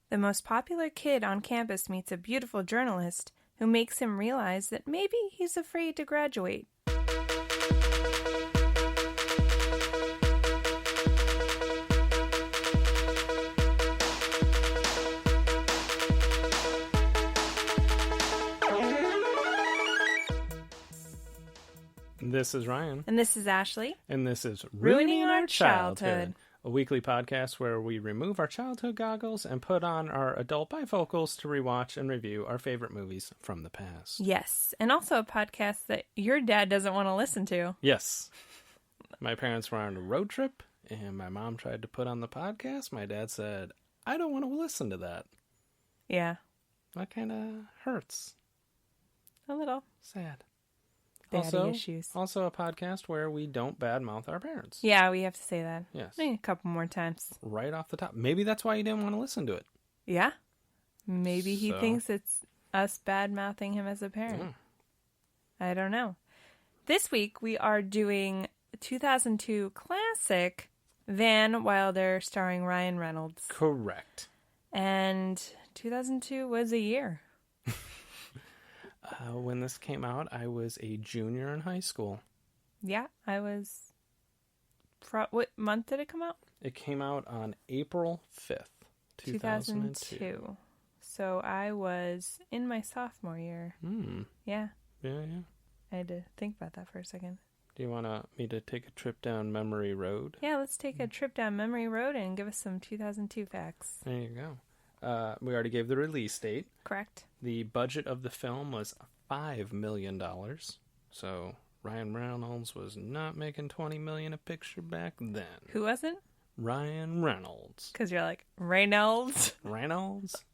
The most popular kid on campus meets a beautiful journalist who makes him realize that maybe he's afraid to graduate. This is Ryan. And this is Ashley. And this is Ruining Our Childhood. A weekly podcast where we remove our childhood goggles and put on our adult bifocals to rewatch and review our favorite movies from the past. Yes, and also a podcast that your dad doesn't want to listen to. Yes. My parents were on a road trip, and my mom tried to put on the podcast. My dad said, I don't want to listen to that. Yeah. That kind of hurts. A little. Sad. Daddy issues. Also a podcast where we don't badmouth our parents. Yeah, we have to say that. Yes. Maybe a couple more times. Right off the top. Maybe that's why you didn't want to listen to it. Yeah. Maybe he thinks it's us bad-mouthing him as a parent. I don't know. This week we are doing 2002 classic Van Wilder starring Ryan Reynolds. Correct. And 2002 was a year. When this came out, I was a junior in high school. Yeah, I was... What month did it come out? It came out on April 5th, 2002. So I was in my sophomore year. Yeah. Yeah. I had to think about that for a second. Do you want me to take a trip down memory road? Yeah, let's take a trip down memory road and give us some 2002 facts. There you go. We already gave the release date. Correct. The budget of the film was $5 million. So Ryan Reynolds was not making $20 million a picture back then. Who wasn't? Ryan Reynolds. Because you're like, Reynolds? Reynolds?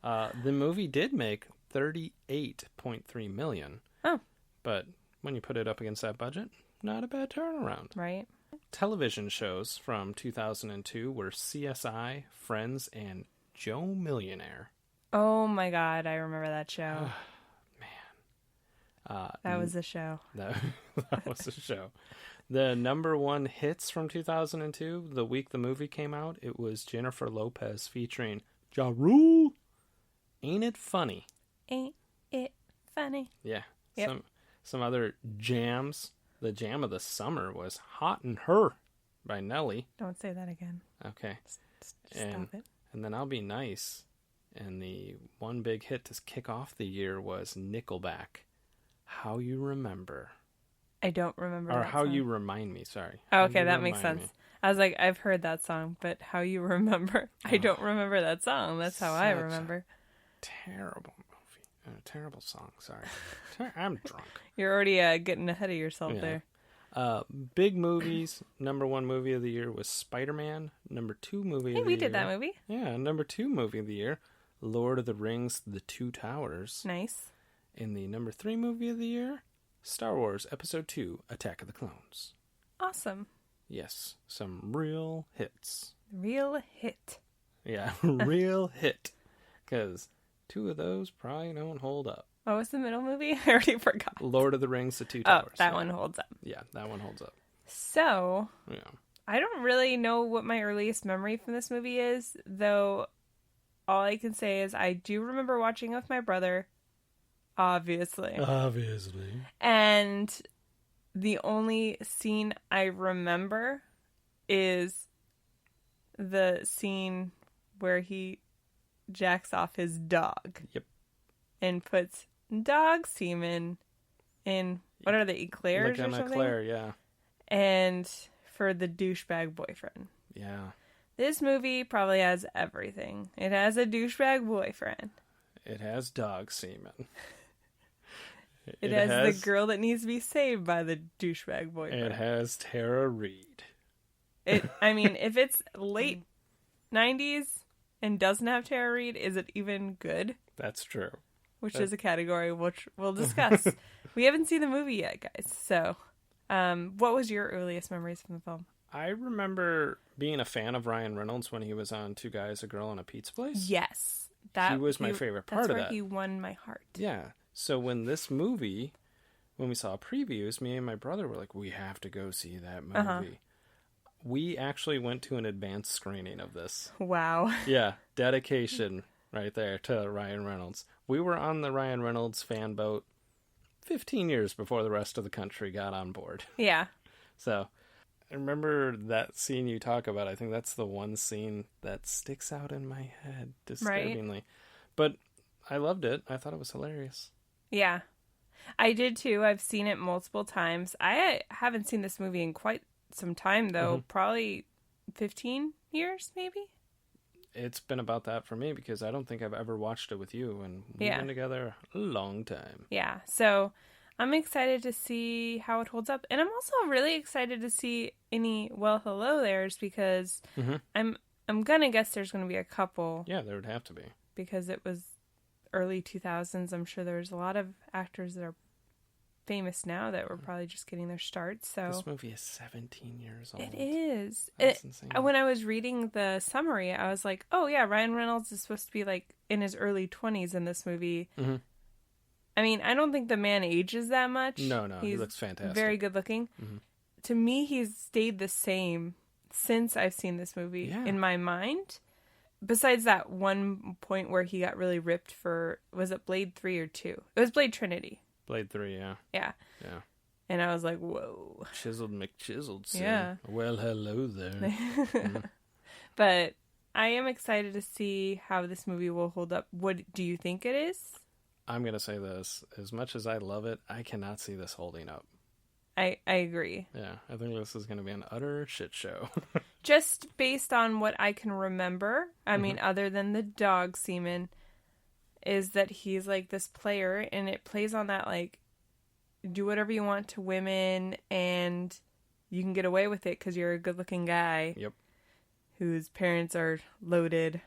The movie did make $38.3 million. Oh. But when you put it up against that budget, not a bad turnaround. Right. Television Shows from 2002 were CSI, Friends, and Joe Millionaire. Oh my God, I remember that show. Man. That was a show. That was a show. The number one hits from 2002, the week the movie came out, it was Jennifer Lopez featuring Ja Rule. Ain't It Funny? Ain't it funny? Yeah. Yep. Some other jams. The jam of the summer was Hot and Her by Nelly. Don't say that again. Okay. Stop it. And then I'll Be Nice. And the one big hit to kick off the year was Nickelback. How You Remember. I don't remember Or that How song. You Remind Me, sorry. Oh, okay, that makes sense. I was like, I've heard that song, but How You Remember? I don't remember that song. That's how I remember. Terrible movie. Terrible song, sorry. I'm drunk. You're already getting ahead of yourself there. Big movies. Number one movie of the year was Spider-Man. Number two movie of the year. Hey, we did that movie. Yeah, number two movie of the year, Lord of the Rings, The Two Towers. Nice. In the number three movie of the year, Star Wars Episode 2, Attack of the Clones. Awesome. Yes, some real hits. Real hit. Yeah, real hit. Because two of those probably don't hold up. What was the middle movie? I already forgot. Lord of the Rings, The Two Towers. Oh, that one holds up. Yeah, that one holds up. So, yeah. I don't really know what my earliest memory from this movie is, though all I can say is I do remember watching it with my brother, obviously. And the only scene I remember is the scene where he jacks off his dog. Yep. And puts dog semen in, what are they, eclairs like or something? Eclair, yeah. And for the douchebag boyfriend. Yeah. This movie probably has everything. It has a douchebag boyfriend. It has dog semen. It has the girl that needs to be saved by the douchebag boyfriend. It has Tara Reid. I mean, if it's late 90s and doesn't have Tara Reid, is it even good? That's true. Which is a category which we'll discuss. We haven't seen the movie yet, guys. So, what was your earliest memories from the film? I remember being a fan of Ryan Reynolds when he was on Two Guys, a Girl, and a Pizza Place. Yes. He was my favorite part of that. That's where he won my heart. Yeah. So when this movie, when we saw previews, me and my brother were like, we have to go see that movie. We actually went to an advanced screening of this. Wow. Yeah. dedication right there to Ryan Reynolds. We were on the Ryan Reynolds fan boat 15 years before the rest of the country got on board. Yeah. So I remember that scene you talk about. I think that's the one scene that sticks out in my head disturbingly. Right. But I loved it. I thought it was hilarious. Yeah. I did too. I've seen it multiple times. I haven't seen this movie in quite some time, though. Mm-hmm. Probably 15 years, maybe? It's been about that for me because I don't think I've ever watched it with you, and we've been together a long time. Yeah, so I'm excited to see how it holds up. And I'm also really excited to see any Well Hello There's because I'm going to guess there's going to be a couple. Yeah, there would have to be. Because it was early 2000s. I'm sure there's a lot of actors that are famous now that were probably just getting their starts. So this movie is 17 years old. It is. That's insane. When I was reading the summary, I was like, oh yeah, Ryan Reynolds is supposed to be like in his early 20s in this movie. Mm-hmm. I mean, I don't think the man ages that much. No, he looks fantastic. Very good looking. Mm-hmm. To me, he's stayed the same since I've seen this movie in my mind. Besides that one point where he got really ripped for, was it Blade 3 or 2? It was Blade Trinity. Blade 3, yeah. Yeah. Yeah. And I was like, whoa. Chiseled McChiseled. Son. Yeah. Well, hello there. But I am excited to see how this movie will hold up. What do you think it is? I'm going to say this. As much as I love it, I cannot see this holding up. I agree. Yeah, I think this is going to be an utter shit show. Just based on what I can remember, I mean, other than the dog semen, is that he's like this player, and it plays on that, like, do whatever you want to women, and you can get away with it because you're a good-looking guy. Yep. Whose parents are loaded.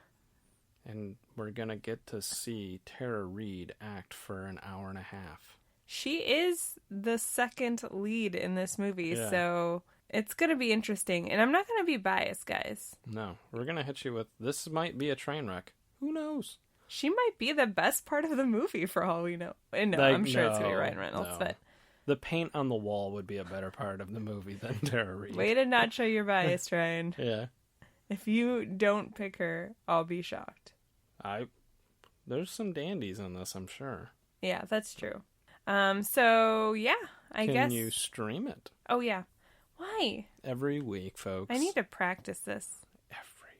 And we're going to get to see Tara Reid act for an hour and a half. She is the second lead in this movie, so it's going to be interesting. And I'm not going to be biased, guys. No, we're going to hit you with, this might be a train wreck. Who knows? She might be the best part of the movie for all we know. No, I'm sure it's going to be Ryan Reynolds. But the paint on the wall would be a better part of the movie than Tara Reid. Way to not show your bias, Ryan. Yeah. If you don't pick her, I'll be shocked. There's some dandies in this, I'm sure. Yeah, that's true. So, yeah, I guess. Can you stream it? Oh, yeah. Why? Every week, folks. I need to practice this. Every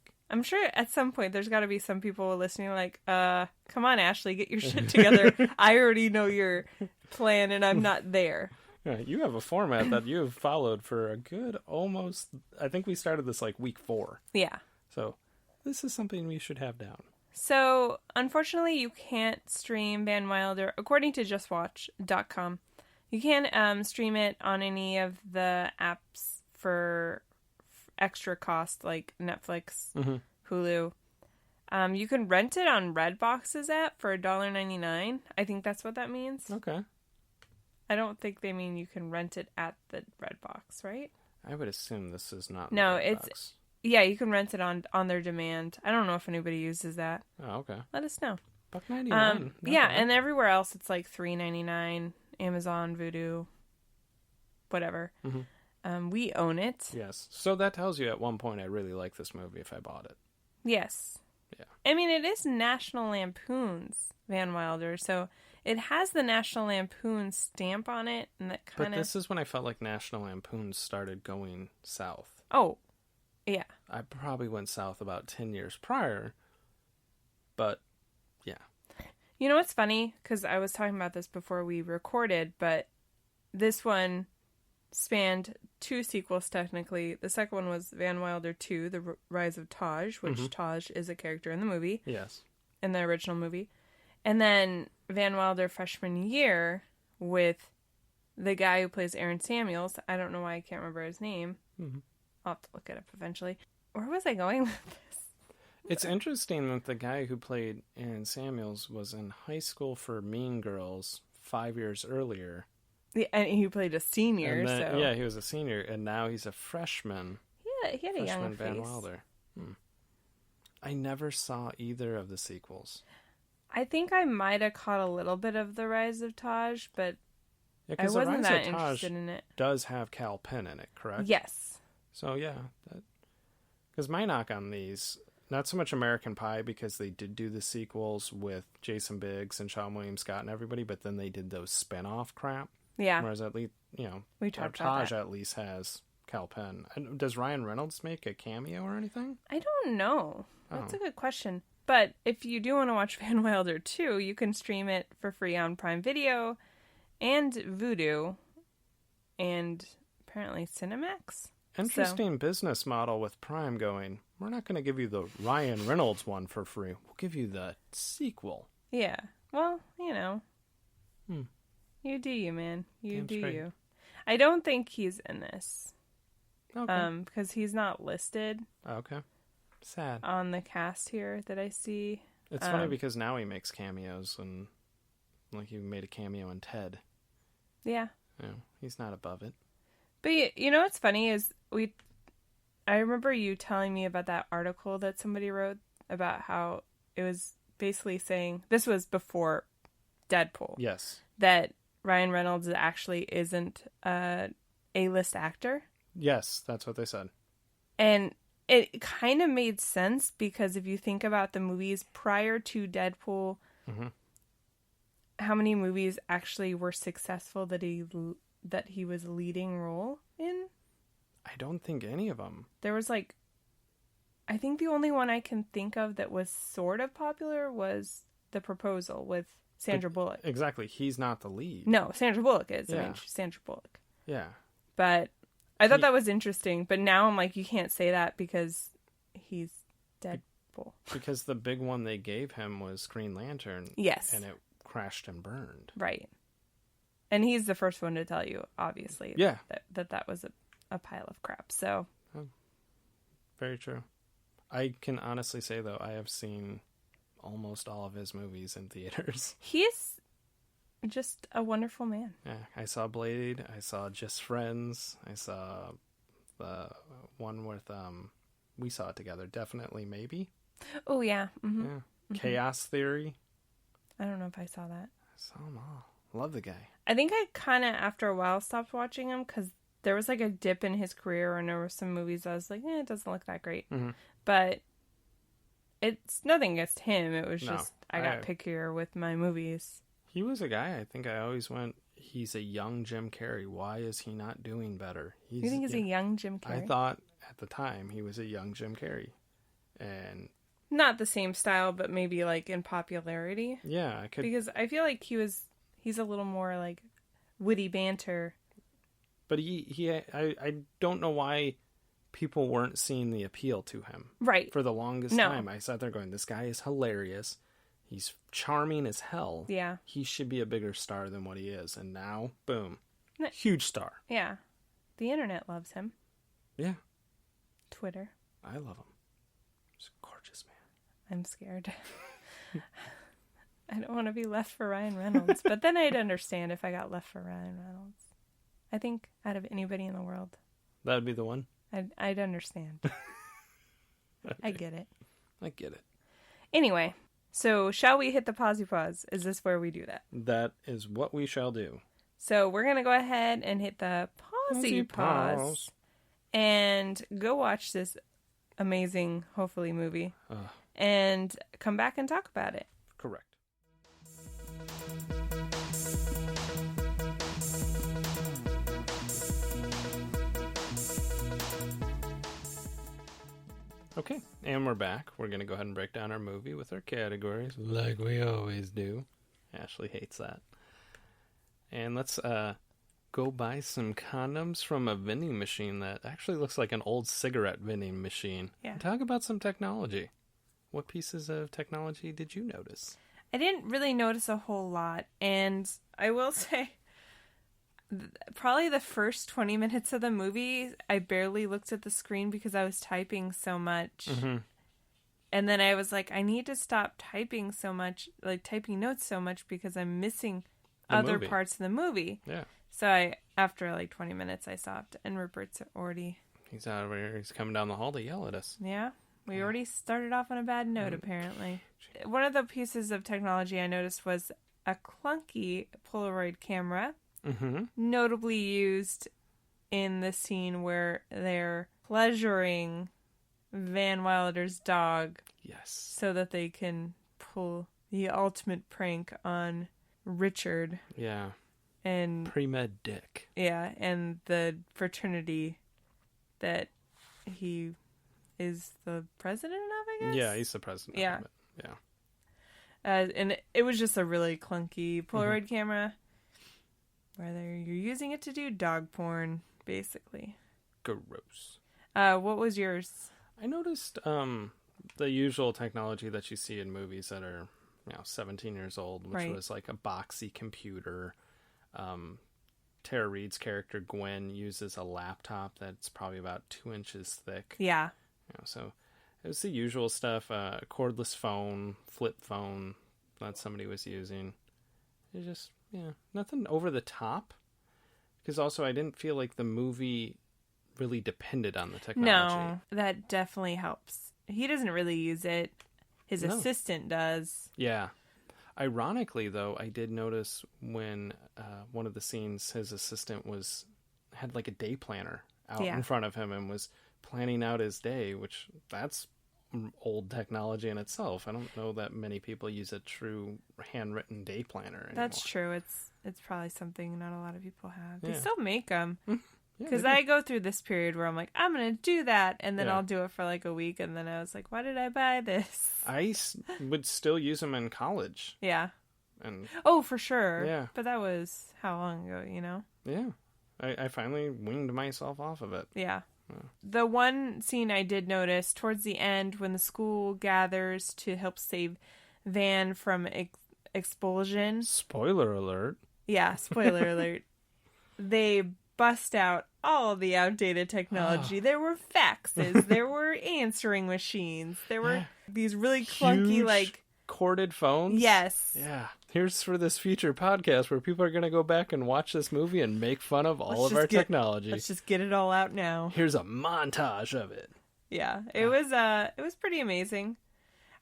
week. I'm sure at some point there's got to be some people listening like, come on, Ashley, get your shit together. I already know your plan and I'm not there. Yeah, you have a format that you've followed for a good almost, I think we started this like week 4. Yeah. So this is something we should have down. So, unfortunately, you can't stream Van Wilder, according to JustWatch.com. You can stream it on any of the apps for extra cost, like Netflix, Hulu. You can rent it on Redbox's app for $1.99. I think that's what that means. Okay. I don't think they mean you can rent it at the Redbox, right? I would assume this is not. No, it's. Yeah, you can rent it on their demand. I don't know if anybody uses that. Oh, okay. Let us know. $1.99. Yeah, and everywhere else it's like $3.99. Amazon, Vudu, whatever. Mm-hmm. We own it. Yes. So that tells you at one point I really like this movie if I bought it. Yes. Yeah. I mean, it is National Lampoon's Van Wilder, so it has the National Lampoon stamp on it, and that kind of. But this is when I felt like National Lampoon started going south. Oh. Yeah. I probably went south about 10 years prior, but yeah. You know what's funny? Because I was talking about this before we recorded, but this one spanned 2 sequels technically. The second one was Van Wilder 2, The Rise of Taj, which Taj is a character in the movie. Yes. In the original movie. And then Van Wilder freshman year with the guy who plays Aaron Samuels. I don't know why I can't remember his name. Mm-hmm. I'll have to look it up eventually. Where was I going with this? It's interesting that the guy who played Aaron Samuels was in high school for Mean Girls 5 years earlier. Yeah, and he played a senior, then, yeah, he was a senior, and now he's a freshman. Yeah, he had a young Van face. Wilder. I never saw either of the sequels. I think I might have caught a little bit of The Rise of Taj, but I wasn't that interested in it. Does have Kal Penn in it, correct? Yes. So, yeah. Because my knock on these Not so much American Pie, because they did do the sequels with Jason Biggs and Sean William Scott and everybody, but then they did those spin-off crap. Yeah. Whereas at least, we talked about that. at least has Kal Penn. Does Ryan Reynolds make a cameo or anything? I don't know. That's a good question. But if you do want to watch Van Wilder 2, you can stream it for free on Prime Video and Vudu and apparently Cinemax. Interesting business model with Prime going, we're not going to give you the Ryan Reynolds one for free. We'll give you the sequel. Yeah. Well, you do you, man. You do you. I don't think he's in this. Okay. Because he's not listed. Okay. Sad. On the cast here that I see. It's funny because now he makes cameos, and like he made a cameo in Ted. Yeah. He's not above it. But you know what's funny is I remember you telling me about that article that somebody wrote about how it was basically saying, this was before Deadpool. Yes. That Ryan Reynolds actually isn't a A-list actor. Yes, that's what they said. And it kind of made sense because if you think about the movies prior to Deadpool, how many movies actually were successful that he was a leading role in? I don't think any of them. There was I think the only one I can think of that was sort of popular was The Proposal with Sandra Bullock. Exactly. He's not the lead. No, Sandra Bullock is. Yeah. I mean, she's Sandra Bullock. Yeah. But I thought that was interesting. But now I'm like, you can't say that because he's Deadpool. Because the big one they gave him was Green Lantern. Yes. And it crashed and burned. Right. And he's the first one to tell you, obviously, that was a pile of crap. So. Oh, very true. I can honestly say, though, I have seen almost all of his movies in theaters. He's just a wonderful man. Yeah, I saw Blade. I saw Just Friends. I saw the one with we saw it together. Definitely, maybe. Oh yeah. Mm-hmm. Yeah. Mm-hmm. Chaos Theory. I don't know if I saw that. I saw them all. Love the guy. I think I kind of after a while stopped watching him because there was a dip in his career, and there were some movies I was like, it doesn't look that great. Mm-hmm. But it's nothing against him. It was just I got pickier with my movies. He was a guy, I think I always went, he's a young Jim Carrey. Why is he not doing better? You think he's a young Jim Carrey? I thought at the time he was a young Jim Carrey. And not the same style, but maybe in popularity. Yeah, I could. Because I feel like he's a little more witty banter. But I don't know why people weren't seeing the appeal to him. Right. For the longest time. I sat there going, this guy is hilarious. He's charming as hell. Yeah. He should be a bigger star than what he is. And now, boom. Huge star. Yeah. The internet loves him. Yeah. Twitter. I love him. He's a gorgeous man. I'm scared. I don't want to be left for Ryan Reynolds. But then I'd understand if I got left for Ryan Reynolds. I think out of anybody in the world. That would be the one? I'd understand. Okay. I get it. I get it. Anyway. So, shall we hit the pause? Is this where we do that? That is what we shall do. So, we're going to go ahead and hit the pause and go watch this amazing, hopefully, movie and come back and talk about it. Correct. Okay, and we're back. We're going to go ahead and break down our movie with our categories, like we always do. Ashley hates that. And let's go buy some condoms from a vending machine that actually looks like an old cigarette vending machine. Yeah. Talk about some technology. What pieces of technology did you notice? I didn't really notice a whole lot, and I will say probably the first 20 minutes of the movie, I barely looked at the screen because I was typing so much. Mm-hmm. And then I was like, I need to stop typing so much, typing notes so much because I'm missing other parts of the movie. Yeah. So after 20 minutes, I stopped, and Rupert's already... He's out over here. He's coming down the hall to yell at us. Yeah. We already started off on a bad note, apparently. One of the pieces of technology I noticed was a clunky Polaroid camera. Mm-hmm. Notably used in the scene where they're pleasuring Van Wilder's dog. Yes. So that they can pull the ultimate prank on Richard. Yeah. And Pre-med Dick. Yeah, and the fraternity that he is the president of, I guess? Yeah, he's the president of it. Yeah. And it was just a really clunky Polaroid camera. Whether you're using it to do dog porn, basically. Gross. What was yours? I noticed the usual technology that you see in movies that are 17 years old, which was like a boxy computer. Tara Reid's character Gwen uses a laptop that's probably about 2 inches thick. Yeah. So it was the usual stuff. Cordless phone, flip phone that somebody was using. It just, nothing over the top. Because also I didn't feel like the movie really depended on the technology. No, that definitely helps. He doesn't really use it. His assistant does. Yeah. Ironically, though, I did notice when one of the scenes, his assistant had like a day planner out in front of him and was planning out his day, which that's old technology in itself. I don't know that many people use a true handwritten day planner anymore. That's true. It's probably something not a lot of people have. They still make them. Yeah, because I go through this period where I'm like, I'm going to do that. And then I'll do it for like a week. And then I was like, why did I buy this? I would still use them in college. Yeah. And oh, for sure. Yeah. But that was how long ago, you know? Yeah. I finally weaned myself off of it. Yeah. The one scene I did notice towards the end when the school gathers to help save Van from expulsion. Spoiler alert. Yeah, spoiler alert. They bust out all the outdated technology. There were faxes. There were answering machines. There were these really clunky, huge corded phones. Yes. Yeah. Here's for this future podcast where people are going to go back and watch this movie and make fun of all of our technology. Let's just get it all out now. Here's a montage of it. Yeah. It was pretty amazing.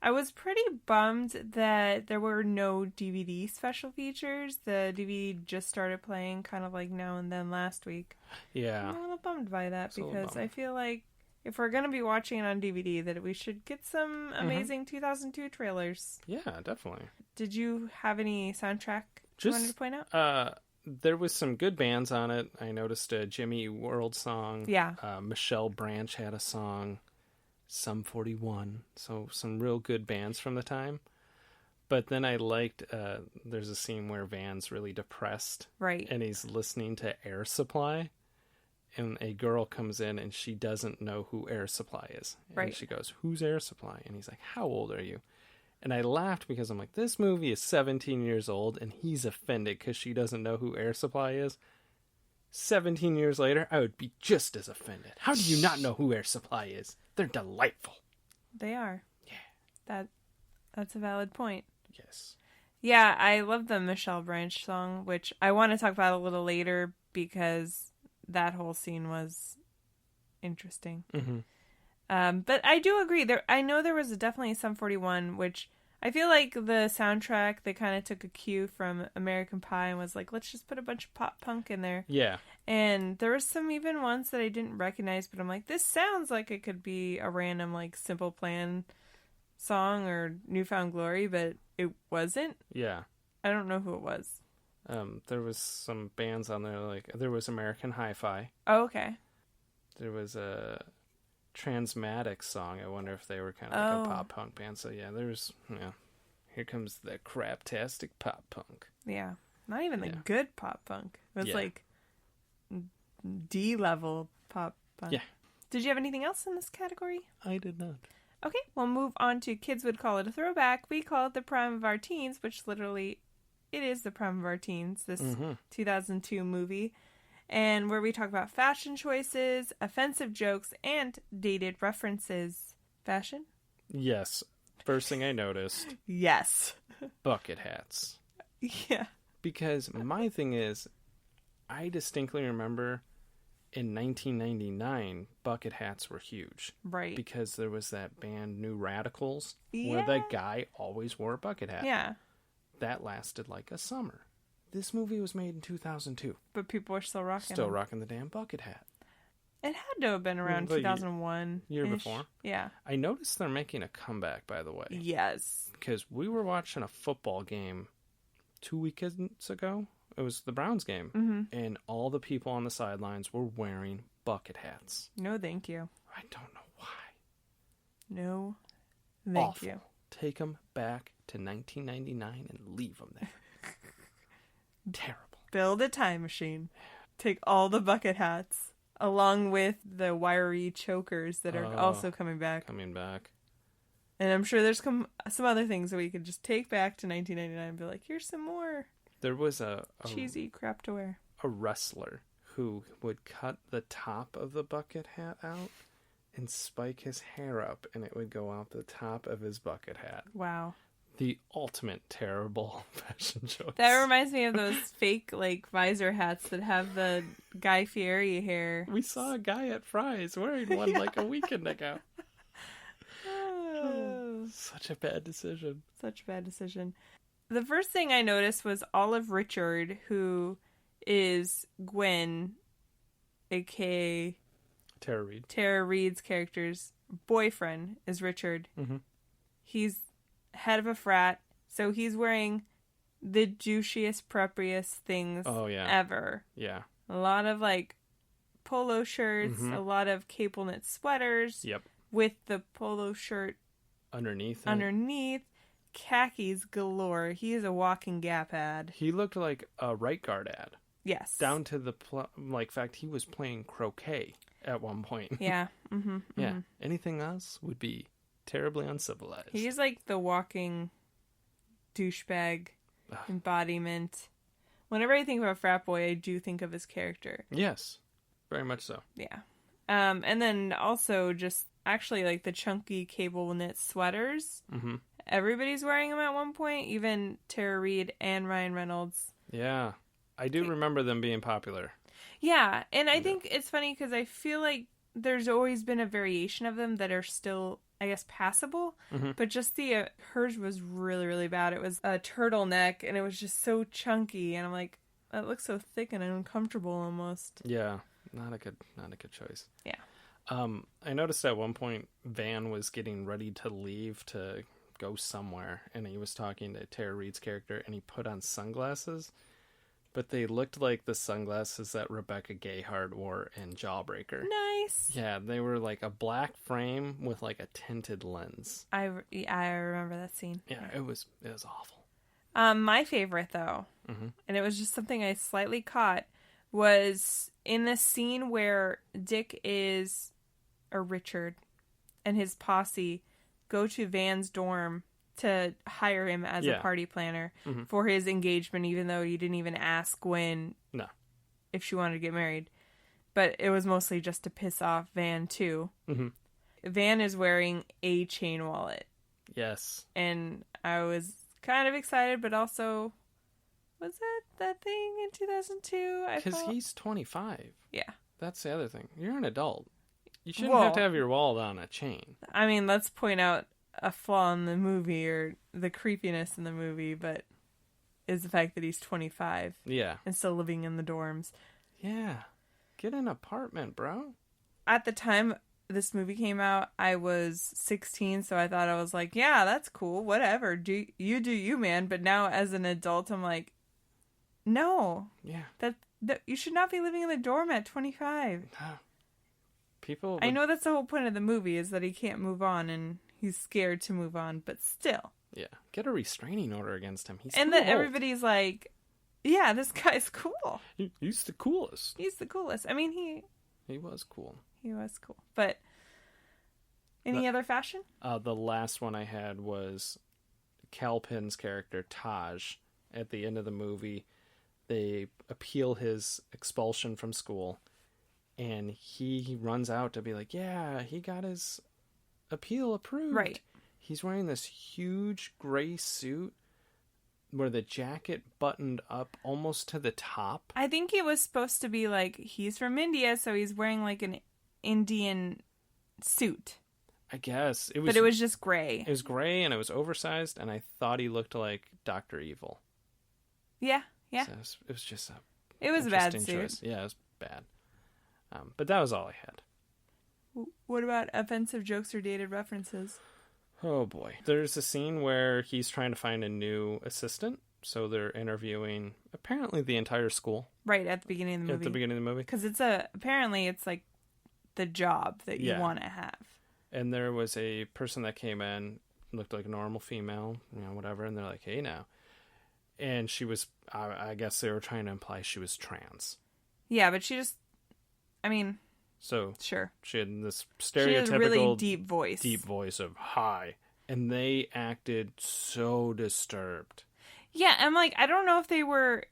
I was pretty bummed that there were no DVD special features. The DVD just started playing kind of like now and then last week. Yeah. I'm a little bummed by that because I feel like if we're going to be watching it on DVD, that we should get some amazing 2002 trailers. Yeah, definitely. Did you have any soundtrack you wanted to point out? There was some good bands on it. I noticed a Jimmy World song. Yeah. Michelle Branch had a song. Sum 41. So some real good bands from the time. But then I liked, there's a scene where Van's really depressed. Right. And he's listening to Air Supply. And a girl comes in and she doesn't know who Air Supply is. And she goes, who's Air Supply? And he's like, how old are you? And I laughed because I'm like, this movie is 17 years old and he's offended because she doesn't know who Air Supply is. 17 years later, I would be just as offended. How do you not know who Air Supply is? They're delightful. They are. Yeah. That's a valid point. Yes. Yeah, I love the Michelle Branch song, which I want to talk about a little later because that whole scene was interesting. But I do agree. I know there was definitely Sum 41, which I feel like the soundtrack, they kind of took a cue from American Pie and was like, let's just put a bunch of pop punk in there. Yeah. And there was some even ones that I didn't recognize, but I'm like, this sounds like it could be a random, like, Simple Plan song or Newfound Glory, but it wasn't. Yeah. I don't know who it was. There was some bands on there, like, there was American Hi-Fi. Oh, okay. There was a Transmatic song. I wonder if they were kind of like a pop punk band. So yeah, there's here comes the craptastic pop punk. Yeah, not even the good pop punk. It was like D level pop punk. Yeah. Did you have anything else in this category? I did not. Okay, we'll move on to kids would call it a throwback. We call it the prime of our teens, which literally it is the prime of our teens. This 2002 movie. And where we talk about fashion choices, offensive jokes, and dated references. Fashion? Yes. First thing I noticed. Yes. Bucket hats. Yeah. Because my thing is, I distinctly remember in 1999, bucket hats were huge. Right. Because there was that band New Radicals, where that guy always wore a bucket hat. Yeah. That lasted like a summer. This movie was made in 2002. But people are still rocking Still rocking the damn bucket hat. It had to have been around 2001. Year before. Yeah. I noticed they're making a comeback, by the way. Yes. Because we were watching a football game 2 weekends ago. It was the Browns game. Mm-hmm. And all the people on the sidelines were wearing bucket hats. No, thank you. I don't know why. No, thank you. Take them back to 1999 and leave them there. Terrible. Build a time machine. Take all the bucket hats, along with the wiry chokers that are also coming back. And I'm sure there's some other things that we could just take back to 1999 and be like, here's some more. There was a cheesy crap to wear. A wrestler who would cut the top of the bucket hat out and spike his hair up, and it would go out the top of his bucket hat. Wow. The ultimate terrible fashion choice. That reminds me of those fake, like, visor hats that have the Guy Fieri hair. We saw a guy at Fry's wearing one like a weekend ago. Oh, such a bad decision. Such a bad decision. The first thing I noticed was Olive Richard, who is Gwen, a.k.a. Tara Reid. Tara Reid's character's boyfriend is Richard. Mm-hmm. He's head of a frat, so he's wearing the douchiest, preppiest things ever. Yeah. A lot of, like, polo shirts, a lot of cable knit sweaters. Yep. With the polo shirt underneath. Khakis galore. He is a walking Gap ad. He looked like a right guard ad. Yes. Down to the fact he was playing croquet at one point. Yeah. Mm-hmm, yeah. Mm-hmm. Anything else would be terribly uncivilized. He's like the walking douchebag embodiment. Whenever I think of a frat boy, I do think of his character. Yes. Very much so. Yeah. And then also just actually like the chunky cable knit sweaters. Mm-hmm. Everybody's wearing them at one point, even Tara Reid and Ryan Reynolds. Yeah. I do remember them being popular. Yeah, and I think it's funny because I feel like there's always been a variation of them that are still, I guess, passable. Mm-hmm. But just hers was really, really bad. It was a turtleneck, and it was just so chunky, and I'm like, that looks so thick and uncomfortable almost. Yeah, not a good choice. Yeah. I noticed at one point Van was getting ready to leave to go somewhere, and he was talking to Tara Reid's character, and he put on sunglasses. But they looked like the sunglasses that Rebecca Gayheart wore in Jawbreaker. Nice. Yeah, they were like a black frame with like a tinted lens. I remember that scene. Yeah, it was awful. My favorite though, and it was just something I slightly caught, was in the scene where Richard and his posse go to Van's dorm to hire him as a party planner for his engagement, even though you didn't even ask Gwen if she wanted to get married. But it was mostly just to piss off Van, too. Mm-hmm. Van is wearing a chain wallet. Yes. And I was kind of excited, but also, was that thing in 2002? Because he's 25. Yeah. That's the other thing. You're an adult. You shouldn't have to have your wallet on a chain. I mean, let's point out a flaw in the movie, or the creepiness in the movie, but is the fact that he's 25. Yeah. And still living in the dorms. Yeah. Get an apartment, bro. At the time this movie came out, I was 16, so I thought, I was like, yeah, that's cool, whatever. Do you, man. But now as an adult, I'm like, no. Yeah. That you should not be living in the dorm at 25. No. People... I know that's the whole point of the movie, is that he can't move on, and he's scared to move on, but still. Yeah. Get a restraining order against him. And then everybody's like, yeah, this guy's cool. He's the coolest. He's the coolest. I mean, he was cool. He was cool. But any other fashion? The last one I had was Kal Penn's character, Taj. At the end of the movie, they appeal his expulsion from school, and he runs out to be like, yeah, he got his appeal approved. Right. He's wearing this huge gray suit where the jacket buttoned up almost to the top. I think it was supposed to be like, he's from India, so he's wearing like an Indian suit. I guess. But it was just gray. It was gray, and it was oversized, and I thought he looked like Dr. Evil. Yeah, yeah. So it was just it was a bad suit. choice. Yeah, it was bad. But that was all I had. What about offensive jokes or dated references? Oh boy. There's a scene where he's trying to find a new assistant. So they're interviewing apparently the entire school. Right, at the beginning of the movie. At the beginning of the movie. Because apparently it's like the job that you want to have. And there was a person that came in, looked like a normal female, whatever. And they're like, hey now. And she was, I guess they were trying to imply she was trans. Yeah, but she just, So sure. She had this stereotypical she had a really deep voice of hi. And they acted so disturbed. Yeah, I'm like, I don't know if they were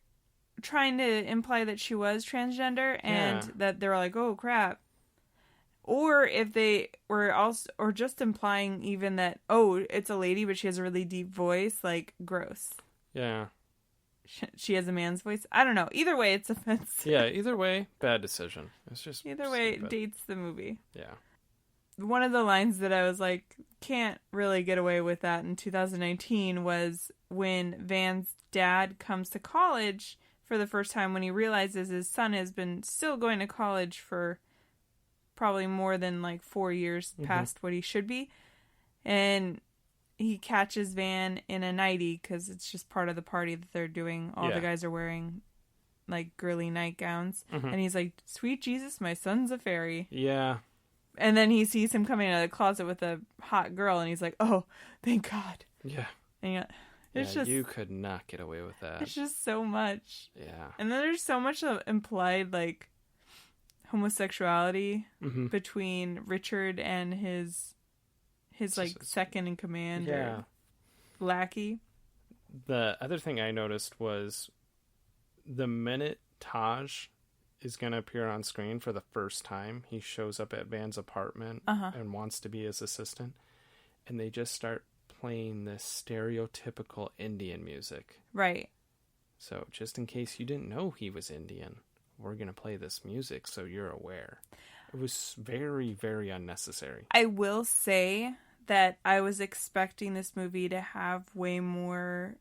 trying to imply that she was transgender and that they were like, oh crap. Or if they were also, or just implying even that, oh, it's a lady, but she has a really deep voice, like, gross. Yeah. She has a man's voice. I don't know. Either way, it's offensive. Yeah, either way, bad decision. It's just either way, it dates the movie. Yeah. One of the lines that I was like, can't really get away with that in 2019 was when Van's dad comes to college for the first time when he realizes his son has been still going to college for probably more than like 4 years past what he should be. And he catches Van in a nightie because it's just part of the party that they're doing. All the guys are wearing like girly nightgowns. And he's like, sweet Jesus, my son's a fairy. Yeah. And then he sees him coming out of the closet with a hot girl and he's like, oh, thank God. Yeah. And it's just, you could not get away with that. It's just so much. Yeah. And then there's so much of implied like homosexuality between Richard and his like second in command or lackey. The other thing I noticed was the minute Taj is going to appear on screen for the first time, he shows up at Van's apartment and wants to be his assistant, and they just start playing this stereotypical Indian music. Right. So just in case you didn't know he was Indian, we're going to play this music so you're aware. It was very, very unnecessary. I will say that I was expecting this movie to have way more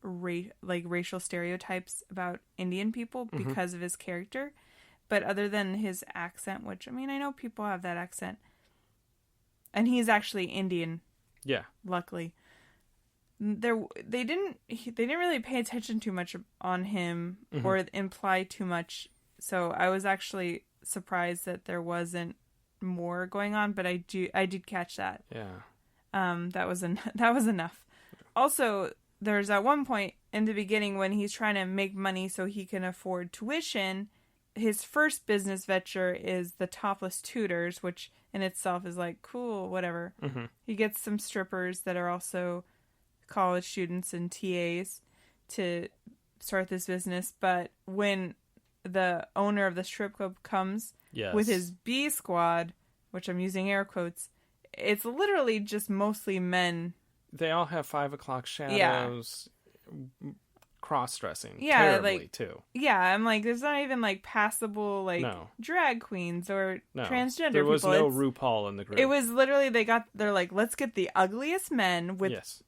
racial stereotypes about Indian people because of his character. But other than his accent, which, I know people have that accent. And he's actually Indian. Yeah. Luckily. They didn't really pay attention too much on him or imply too much. So I was actually surprised that there wasn't more going on, but I did catch that. Yeah. That was enough. Also, there's at one point in the beginning when he's trying to make money so he can afford tuition. His first business venture is the Topless Tutors, which in itself is like, cool, whatever. He gets some strippers that are also college students and TAs to start this business. But when the owner of the strip club comes with his B squad, which I'm using air quotes, it's literally just mostly men. They all have 5 o'clock shadows, cross-dressing, yeah, terribly, like, too. Yeah, I'm like, there's not even, like, passable, like, drag queens or transgender people. There was no RuPaul in the group. It was literally, they're like, let's get the ugliest men with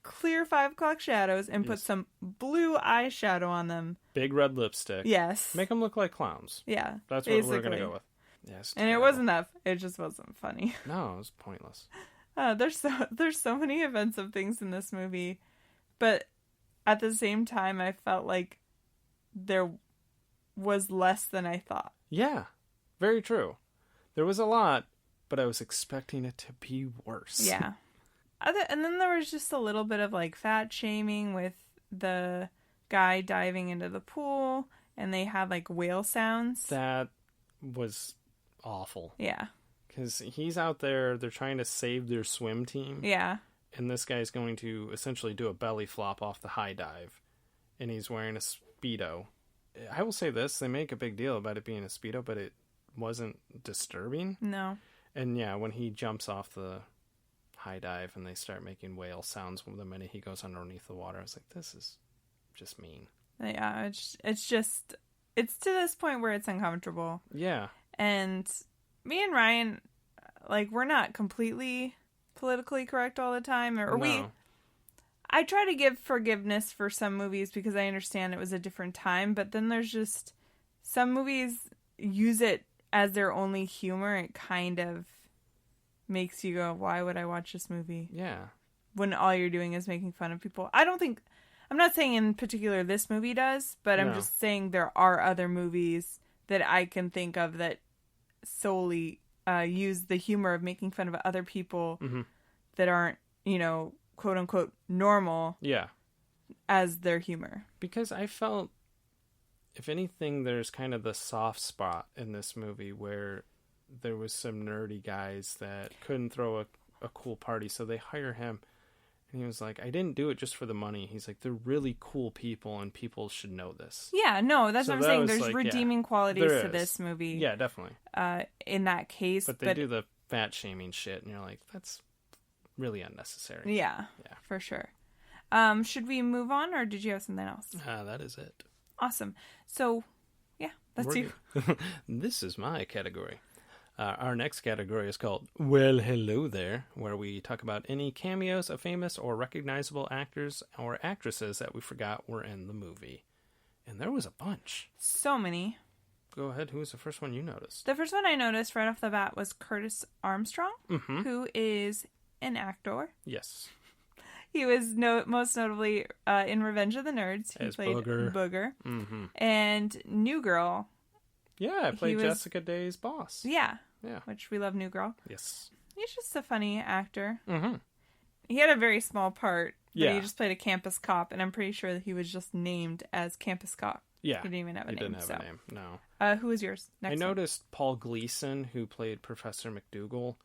clear 5 o'clock shadows and put some blue eyeshadow on them. Big red lipstick. Yes. Make them look like clowns. Yeah. That's what we're going to go with. Yes. And it wasn't that. It just wasn't funny. No, it was pointless. There's so many offensive things in this movie, but at the same time, I felt like there was less than I thought. Yeah, very true. There was a lot, but I was expecting it to be worse. Yeah. And then there was just a little bit of like fat shaming with the guy diving into the pool, and they had like whale sounds. That was awful. Yeah. Because he's out there, they're trying to save their swim team. Yeah. And this guy's going to essentially do a belly flop off the high dive. And he's wearing a Speedo. I will say this, they make a big deal about it being a Speedo, but it wasn't disturbing. No. And yeah, when he jumps off the high dive and they start making whale sounds the minute he goes underneath the water, I was like, this is just mean. Yeah, it's to this point where it's uncomfortable. Yeah. And me and Ryan, like, we're not completely politically correct all the time. I try to give forgiveness for some movies because I understand it was a different time, but then there's just some movies use it as their only humor, it kind of makes you go, why would I watch this movie? Yeah. When all you're doing is making fun of people. I'm not saying in particular this movie does, but I'm just saying there are other movies that I can think of that solely use the humor of making fun of other people that aren't, quote unquote normal. Yeah. As their humor. Because I felt, if anything, there's kind of the soft spot in this movie where there was some nerdy guys that couldn't throw a cool party, so they hire him. And he was like, I didn't do it just for the money. He's like, they're really cool people, and people should know this. Yeah, no, that's what I'm saying. There's redeeming qualities to this movie. Yeah, definitely. In that case. But they do the fat shaming shit, and you're like, that's really unnecessary. Yeah, for sure. Should we move on, or did you have something else? That is it. Awesome. So, that's you. This is my category. Our next category is called Well, Hello There, where we talk about any cameos of famous or recognizable actors or actresses that we forgot were in the movie. And there was a bunch. So many. Go ahead. Who was the first one you noticed? The first one I noticed right off the bat was Curtis Armstrong, who is an actor. Yes. He was most notably in Revenge of the Nerds. He played Booger. Mm-hmm. And New Girl. Yeah, I played Jessica Day's boss. Yeah. Which we love New Girl. Yes. He's just a funny actor. Mm-hmm. He had a very small part. But he just played a campus cop, and I'm pretty sure that he was just named as campus cop. Yeah. He didn't even have a name. He didn't have a name, no. Who was yours? I noticed Paul Gleason, who played Professor McDougal.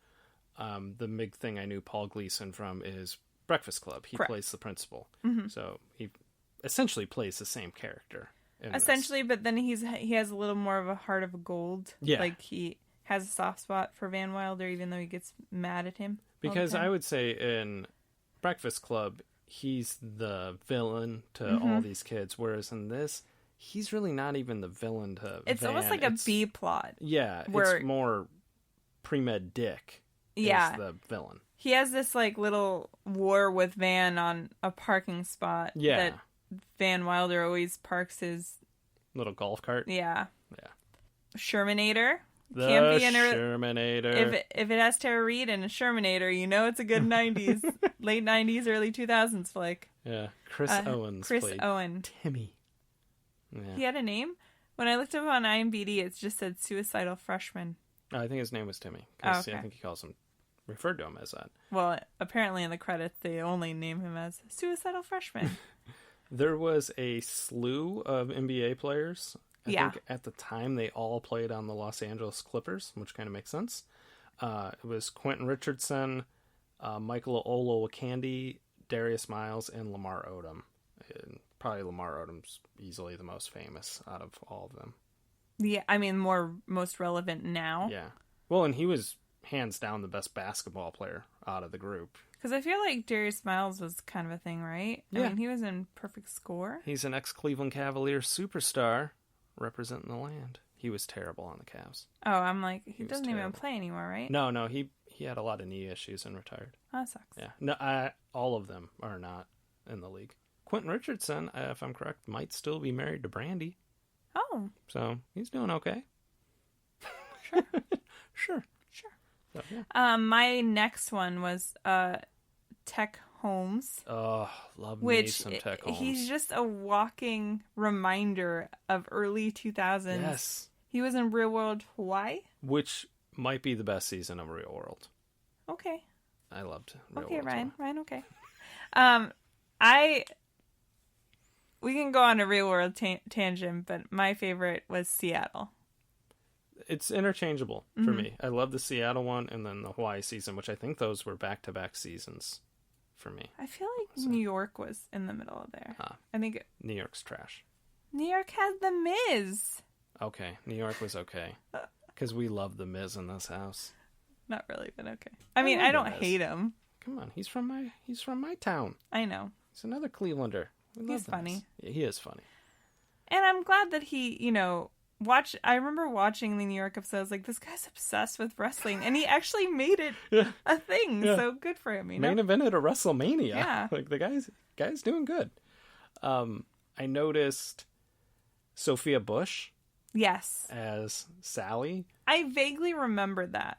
The big thing I knew Paul Gleason from is Breakfast Club. He plays the principal. Mm-hmm. So he essentially plays the same character. Essentially, but then he has a little more of a heart of gold. Yeah. Like he has a soft spot for Van Wilder, even though he gets mad at him. Because I would say in Breakfast Club, he's the villain to all these kids, whereas in this, he's really not even the villain to It's Van. Almost like a B plot. Yeah, it's more pre-med Dick is the villain. He has this like little war with Van on a parking spot that Van Wilder always parks his little golf cart. Yeah. Shermanator. Shermanator. If it has Tara Reid and a Shermanator, it's a good 90s, late 90s, early 2000s flick. Yeah. Chris Owens played Timmy. Yeah. He had a name? When I looked up on IMDb, it just said Suicidal Freshman. I think his name was Timmy. I think he referred to him as that. Well, apparently in the credits, they only name him as Suicidal Freshman. There was a slew of NBA players. I think at the time they all played on the Los Angeles Clippers, which kind of makes sense. It was Quentin Richardson, Michael Olowokandi, Darius Miles, and Lamar Odom. And probably Lamar Odom's easily the most famous out of all of them. Yeah, I mean, most relevant now. Yeah. Well, and he was hands down the best basketball player out of the group. Because I feel like Darius Miles was kind of a thing, right? Yeah. I mean, he was in Perfect Score. He's an ex-Cleveland Cavaliers superstar representing the land. He was terrible on the Cavs. Oh, I'm like, he doesn't even play anymore, right? No, he had a lot of knee issues and retired. Oh, that sucks. Yeah. No, all of them are not in the league. Quentin Richardson, if I'm correct, might still be married to Brandy. Oh. So, he's doing okay. Sure. So, yeah. My next one was Teck Holmes. Oh, love me some Teck Holmes. He's just a walking reminder of early 2000s. Yes. He was in Real World Hawaii. Which might be the best season of Real World. Okay. I loved Real World. Okay, Ryan, okay. We can go on a Real World tangent, but my favorite was Seattle. It's interchangeable for me. I love the Seattle one and then the Hawaii season, which I think those were back-to-back seasons for me. I feel like New York was in the middle of there. I think New York's trash. New York has The Miz. Okay, New York was okay. Because we love The Miz in this house. Not really, but okay. I mean, I don't hate him. Come on, he's from my town. I know. He's another Clevelander. He's funny. Yeah, he is funny. And I'm glad that he, I remember watching the New York episode. I was like, this guy's obsessed with wrestling. And he actually made it a thing. Yeah. So good for him, Main evented a WrestleMania. Yeah. Like, the guy's doing good. I noticed Sophia Bush. Yes. as Sally. I vaguely remembered that.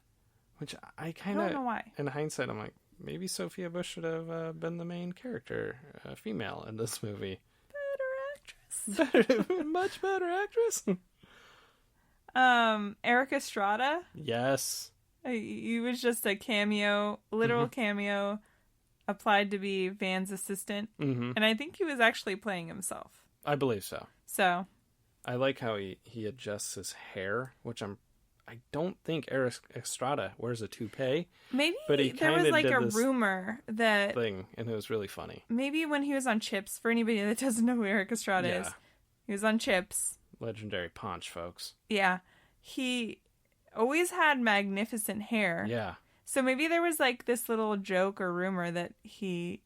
Which I kind of... I don't know why. In hindsight, I'm like, maybe Sophia Bush should have been the main character, female, in this movie. Better actress. Much better actress. Eric Estrada. Yes. He was just a cameo, literal cameo, applied to be Van's assistant. Mm-hmm. And I think he was actually playing himself. I believe so. So. I like how he adjusts his hair, which I don't think Eric Estrada wears a toupee. Maybe but there was like a rumor that thing, and it was really funny. Maybe when he was on Chips, for anybody that doesn't know who Eric Estrada is, he was on Chips. Legendary Paunch, folks. Yeah. He always had magnificent hair. Yeah. So maybe there was like this little joke or rumor that he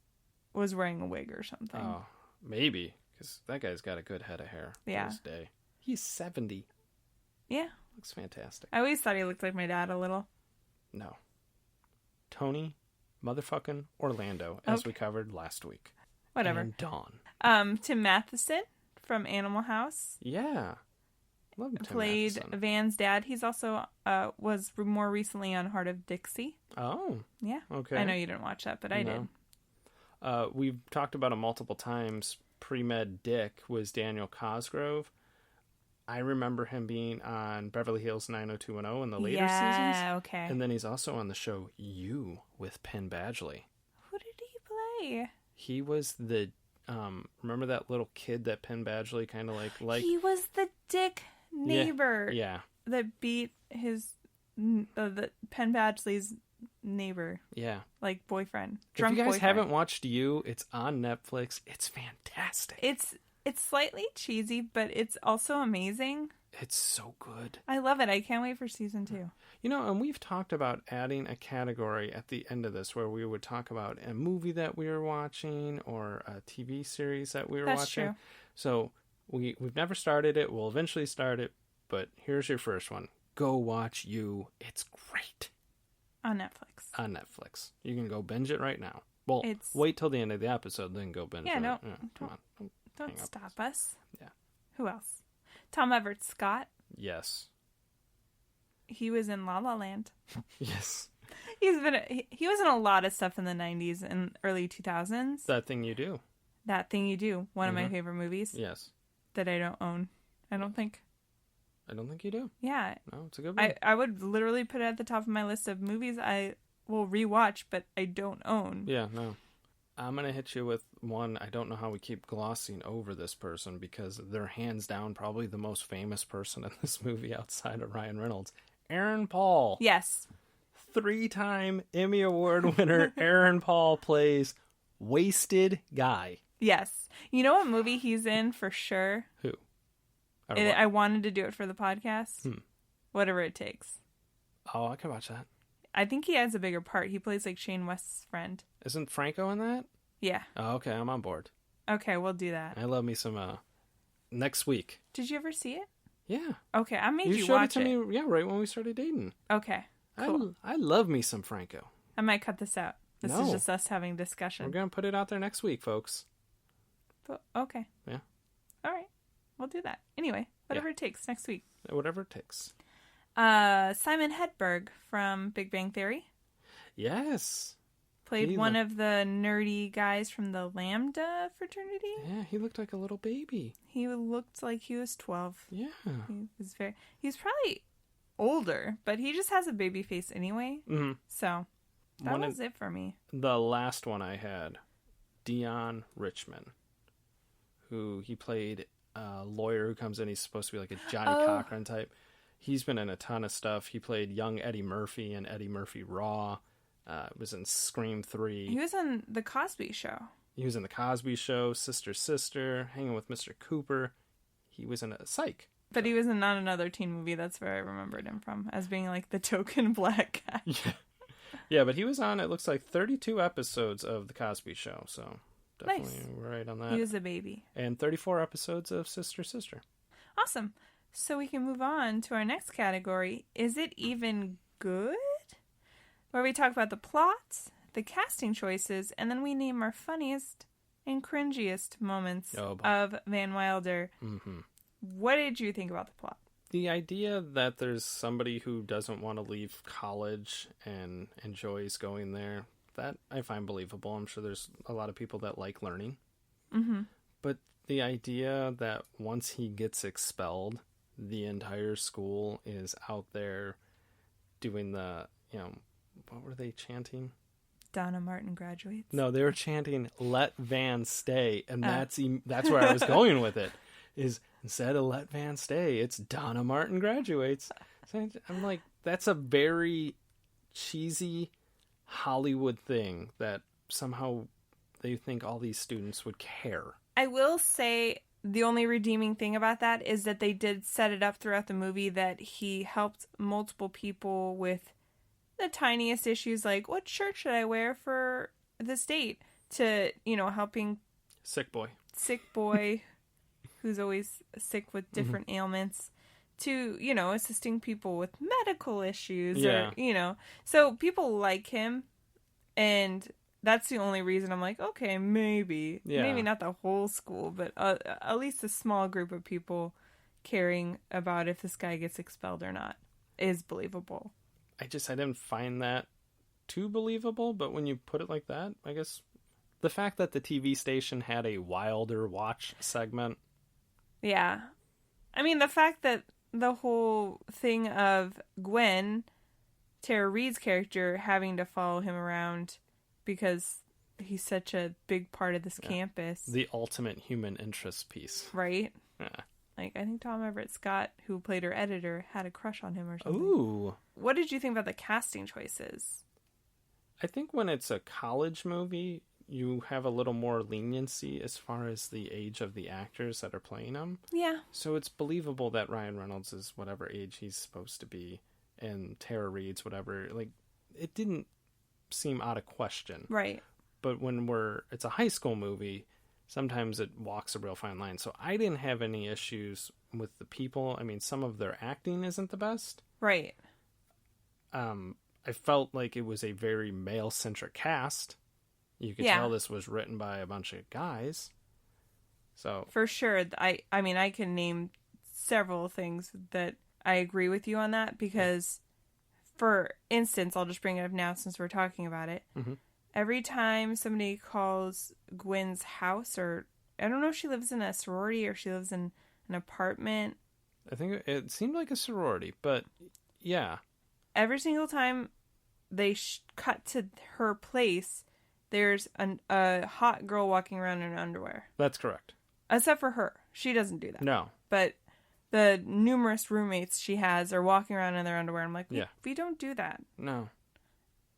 was wearing a wig or something. Oh, maybe. Because that guy's got a good head of hair for his day. He's 70. Yeah. Looks fantastic. I always thought he looked like my dad a little. No. Tony motherfucking Orlando, as we covered last week. Whatever. And Dawn. Tim Matheson from Animal House. Yeah. Love Tim played Matheson. Van's dad. He's also was more recently on Heart of Dixie. Oh. Yeah. Okay. I know you didn't watch that, but I did. We've talked about him multiple times. Pre-Med Dick was Daniel Cosgrove. I remember him being on Beverly Hills 90210 in the later seasons. Yeah, okay. And then he's also on the show You with Penn Badgley. Who did he play? He was the, remember that little kid that Penn Badgley kind of like? He was the dick neighbor. Yeah. That beat his, the Penn Badgley's neighbor. Yeah. Like boyfriend. Drunk boyfriend. If you guys haven't watched You, it's on Netflix. It's fantastic. It's slightly cheesy, but it's also amazing. It's so good. I love it. I can't wait for season 2. You know, and we've talked about adding a category at the end of this where we would talk about a movie that we were watching or a TV series that we were watching. True. So we've never started it. We'll eventually start it. But here's your first one. Go watch You. It's great. On Netflix. On Netflix. You can go binge it right now. Well, wait till the end of the episode, then go binge it. Yeah, come on. Don't stop us. Yeah. Who else? Tom Everett Scott. Yes. He was in La La Land. Yes. He was in a lot of stuff in the 90s and early 2000s. That Thing You Do. That Thing You Do. One of my favorite movies. Yes. That I don't own. I don't think you do. Yeah. No, it's a good one. I would literally put it at the top of my list of movies I will rewatch, but I don't own. Yeah, no. I'm going to hit you with one. I don't know how we keep glossing over this person because they're hands down probably the most famous person in this movie outside of Ryan Reynolds. Aaron Paul. Yes. 3-time Emmy Award winner Aaron Paul plays Wasted Guy. Yes. You know what movie he's in for sure? Who? I wanted to do it for the podcast. Whatever It Takes. Oh, I could watch that. I think he has a bigger part. He plays like Shane West's friend. Isn't Franco in that? Yeah. Oh, okay. I'm on board. Okay, we'll do that. I love me some next week. Did you ever see it? Yeah. Okay, I made you showed watch it to me. Yeah, right when we started dating. Okay. Cool. I love me some Franco. I might cut this out. This is just us having discussion. We're gonna put it out there next week, folks. But, okay. Yeah. All right. We'll do that. Anyway, whatever it takes next week. Whatever it takes. Simon Hedberg from Big Bang Theory. Yes. Played one of the nerdy guys from the Lambda fraternity. Yeah, he looked like a little baby. He looked like he was 12. Yeah. He's probably older, but he just has a baby face anyway. Mm-hmm. So that was it for me. The last one I had, Dion Richmond, who he played a lawyer who comes in. He's supposed to be like a Johnny Cochran type. He's been in a ton of stuff. He played young Eddie Murphy in Eddie Murphy Raw. Was in Scream 3. He was in The Cosby Show. He was in The Cosby Show, Sister Sister, Hanging with Mr. Cooper. He was in a Psych. But he was in Not Another Teen Movie. That's where I remembered him from, as being like the token black guy. Yeah, but he was on, it looks like, 32 episodes of The Cosby Show. So definitely right on that. He was a baby. And 34 episodes of Sister Sister. Awesome. So we can move on to our next category. Is it even good? Where we talk about the plot, the casting choices, and then we name our funniest and cringiest moments of Van Wilder. Mm-hmm. What did you think about the plot? The idea that there's somebody who doesn't want to leave college and enjoys going there, that I find believable. I'm sure there's a lot of people that like learning. Mm-hmm. But the idea that once he gets expelled, the entire school is out there doing the, what were they chanting? Donna Martin graduates. No, they were chanting, "Let Van stay," and that's where I was going with it. Is instead of "Let Van stay," it's Donna Martin graduates. So I'm like, that's a very cheesy Hollywood thing that somehow they think all these students would care. I will say the only redeeming thing about that is that they did set it up throughout the movie that he helped multiple people with the tiniest issues, like what shirt should I wear for this date, to, helping sick boy who's always sick with different ailments, to, assisting people with medical issues, or, so people like him, and that's the only reason I'm like, okay, maybe not the whole school, but at least a small group of people caring about if this guy gets expelled or not is believable. I didn't find that too believable, but when you put it like that, I guess the fact that the TV station had a Wilder Watch segment. Yeah. I mean, the fact that the whole thing of Gwen, Tara Reid's character, having to follow him around because he's such a big part of this campus. The ultimate human interest piece. Right? Yeah. Like, I think Tom Everett Scott, who played her editor, had a crush on him or something. Ooh. What did you think about the casting choices? I think when it's a college movie, you have a little more leniency as far as the age of the actors that are playing them. Yeah. So it's believable that Ryan Reynolds is whatever age he's supposed to be, and Tara Reid's whatever. Like, it didn't seem out of question. Right. But when it's a high school movie, sometimes it walks a real fine line. So I didn't have any issues with the people. I mean, some of their acting isn't the best. Right. I felt like it was a very male-centric cast. You could tell this was written by a bunch of guys. So for sure, I mean, I can name several things that I agree with you on that, because, for instance, I'll just bring it up now since we're talking about it. Mm-hmm. Every time somebody calls Gwen's house, or I don't know if she lives in a sorority or she lives in an apartment. I think it seemed like a sorority, but yeah. Every single time they cut to her place, there's a hot girl walking around in underwear. That's correct. Except for her. She doesn't do that. No. But the numerous roommates she has are walking around in their underwear. I'm like, we don't do that. No.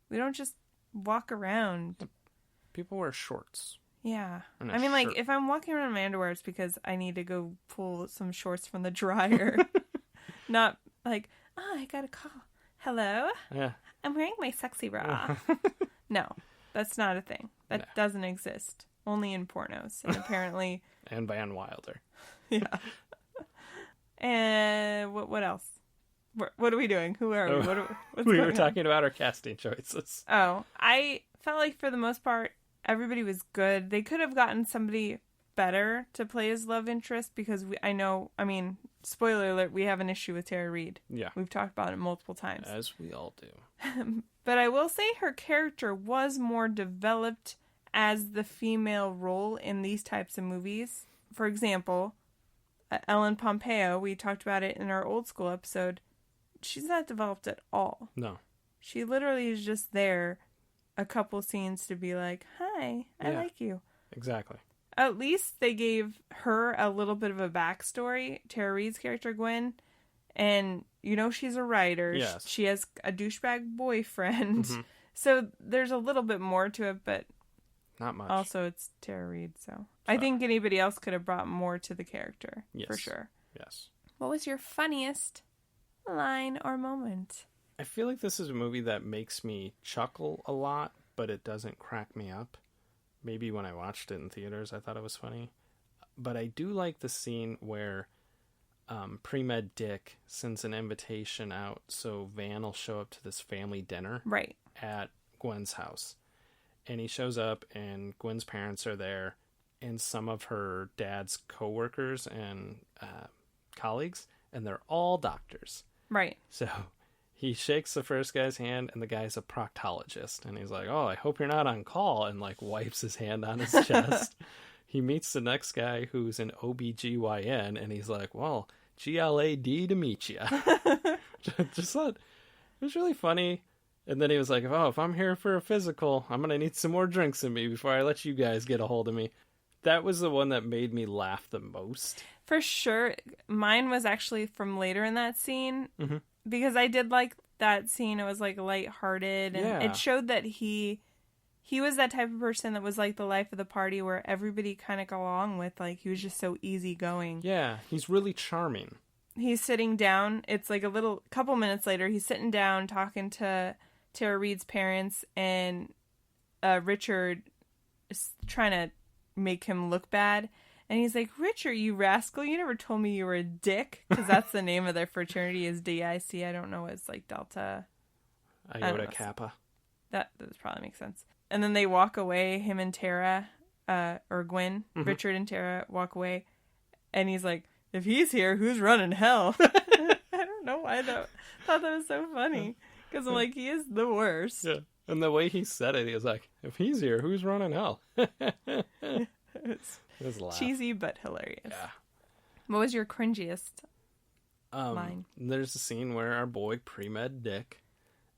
We don't just walk around. People wear shorts. Yeah. I mean, like, if I'm walking around in my underwear, it's because I need to go pull some shorts from the dryer. Not like, I got a call. Hello? Yeah. I'm wearing my sexy bra. No, that's not a thing. That doesn't exist. Only in pornos. And apparently... and Van Wilder. Yeah. And what else? What are we doing? Who are we? We were talking about our casting choices. Oh, I felt like for the most part, everybody was good. They could have gotten somebody better to play his love interest, because spoiler alert, we have an issue with Tara Reid. Yeah. We've talked about it multiple times. As we all do. But I will say her character was more developed as the female role in these types of movies. For example, Ellen Pompeo, we talked about it in our old school episode. She's not developed at all. No. She literally is just there a couple scenes to be like, hi, I like you. Exactly. At least they gave her a little bit of a backstory, Tara Reid's character, Gwen. And, she's a writer. Yes. She has a douchebag boyfriend. Mm-hmm. So there's a little bit more to it, but not much. Also, it's Tara Reid, so I think anybody else could have brought more to the character, for sure. Yes. What was your funniest line or moment? I feel like this is a movie that makes me chuckle a lot, but it doesn't crack me up. Maybe when I watched it in theaters, I thought it was funny. But I do like the scene where Pre-Med Dick sends an invitation out so Van will show up to this family dinner at Gwen's house. And he shows up, and Gwen's parents are there, and some of her dad's coworkers and colleagues, and they're all doctors. Right. So he shakes the first guy's hand, and the guy's a proctologist. And he's like, oh, I hope you're not on call, and like wipes his hand on his chest. He meets the next guy who's an OBGYN, and he's like, well, GLAD to meet ya. Just thought it was really funny. And then he was like, oh, if I'm here for a physical, I'm going to need some more drinks in me before I let you guys get a hold of me. That was the one that made me laugh the most. For sure. Mine was actually from later in that scene. Mm-hmm. Because I did like that scene. It was like lighthearted. And it showed that he was that type of person that was like the life of the party where everybody kind of got along with. Like, he was just so easygoing. Yeah, he's really charming. He's sitting down. It's like couple minutes later. He's sitting down talking to Tara Reid's parents, and Richard is trying to make him look bad. And he's like, Richard, you rascal, you never told me you were a dick. Because that's the name of their fraternity is DIC. I don't know what it's like, Delta. Iota Kappa. That probably makes sense. And then they walk away, him and Tara, or Gwen, mm-hmm. Richard and Tara walk away. And he's like, if he's here, who's running hell? I don't know why I thought that was so funny. Because I'm like, he is the worst. Yeah. And the way he said it, he was like, if he's here, who's running hell? It was cheesy but hilarious. Yeah. What was your cringiest line? There's a scene where our boy Pre-Med Dick